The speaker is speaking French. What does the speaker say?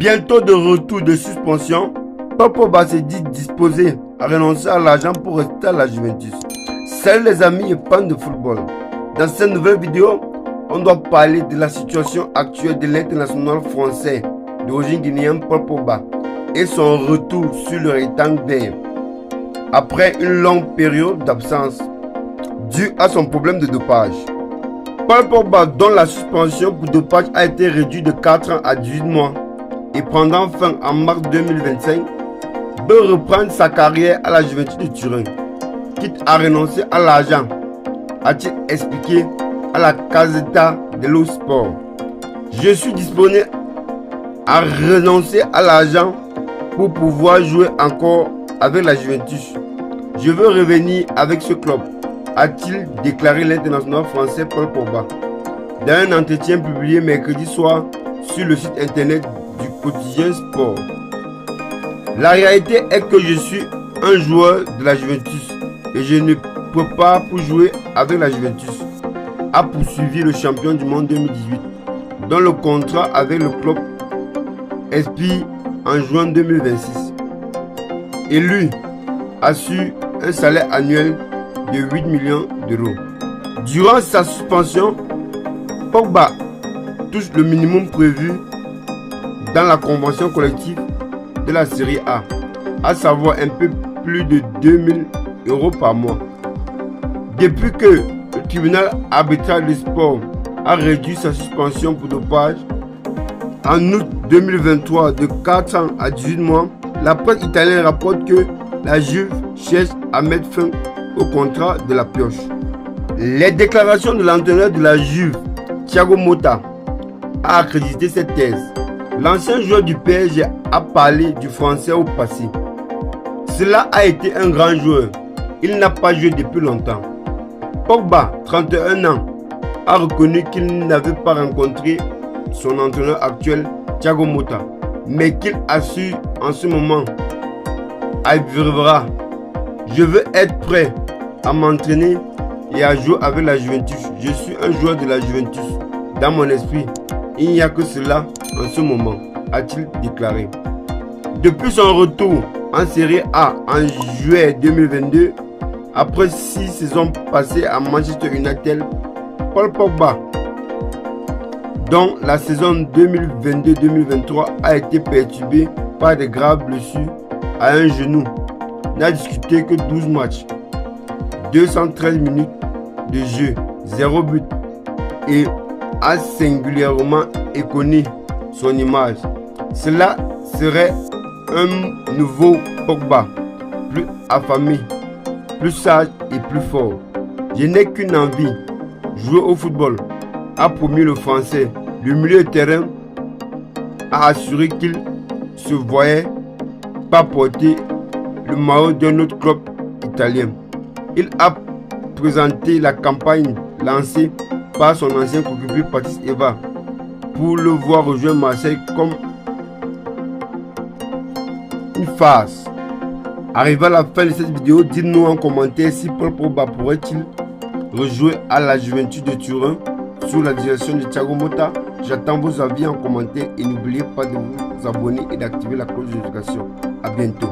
Bientôt de retour de suspension, Paul Pogba s'est dit disposé à renoncer à l'argent pour rester à la Juventus. Salut les amis et fans de football. Dans cette nouvelle vidéo, on doit parler de la situation actuelle de l'international français d'origine guinéenne Paul Pogba et son retour sur le rectangle vert après une longue période d'absence due à son problème de dopage. Paul Pogba, dont la suspension pour dopage a été réduite de 4 ans à 18 mois et prendra fin en mars 2025, veut reprendre sa carrière à la Juventus de Turin, quitte à renoncer à l'argent, a-t-il expliqué à la Gazzetta dello Sport. Je suis disponible à renoncer à l'argent pour pouvoir jouer encore avec la Juventus. Je veux revenir avec ce club, a-t-il déclaré l'international français Paul Pogba dans un entretien publié mercredi soir sur le site internet du quotidien Sport. La réalité est que je suis un joueur de la Juventus et je ne peux pas pour jouer avec la Juventus, a poursuivi le champion du monde 2018, dont le contrat avec le club expire en juin 2026. Et lui a su un salaire annuel de 8 millions d'euros. Durant sa suspension, Pogba touche le minimum prévu dans la convention collective de la Série A, à savoir un peu plus de 2000 euros par mois. Depuis que le tribunal arbitral du sport a réduit sa suspension pour dopage en août 2023 de 4 ans à 18 mois, la presse italienne rapporte que la Juve cherche à mettre fin au contrat de la pioche. Les déclarations de l'entraîneur de la Juve, Thiago Motta, a accrédité cette thèse. L'ancien joueur du PSG a parlé du français au passé. Cela a été un grand joueur. Il n'a pas joué depuis longtemps. Pogba, 31 ans, a reconnu qu'il n'avait pas rencontré son entraîneur actuel, Thiago Motta, mais qu'il assure en ce moment à Vivra. Je veux être prêt à m'entraîner et à jouer avec la Juventus. Je suis un joueur de la Juventus. Dans mon esprit, il n'y a que cela en ce moment, a-t-il déclaré. Depuis son retour en Série A en juillet 2022, après 6 saisons passées à Manchester United, Paul Pogba, dont la saison 2022-2023 a été perturbée par de graves blessures à un genou, n'a disputé que 12 matchs, 213 minutes de jeu, 0 but et a singulièrement éconné son image. Cela serait un nouveau Pogba, plus affamé, plus sage et plus fort. Je n'ai qu'une envie, jouer au football, a promis le français. Le milieu de terrain a assuré qu'il se voyait pas porter le maillot d'un autre club italien. Il a présenté la campagne lancée par son ancien coéquipier Patrice Evra pour le voir rejoindre Marseille comme une farce. Arrivé à la fin de cette vidéo, dites-nous en commentaire si Paul Pogba pourrait-il rejouer à la Juventus de Turin sous la direction de Thiago Motta. J'attends vos avis en commentaire et n'oubliez pas de vous abonner et d'activer la cloche de notification. À bientôt.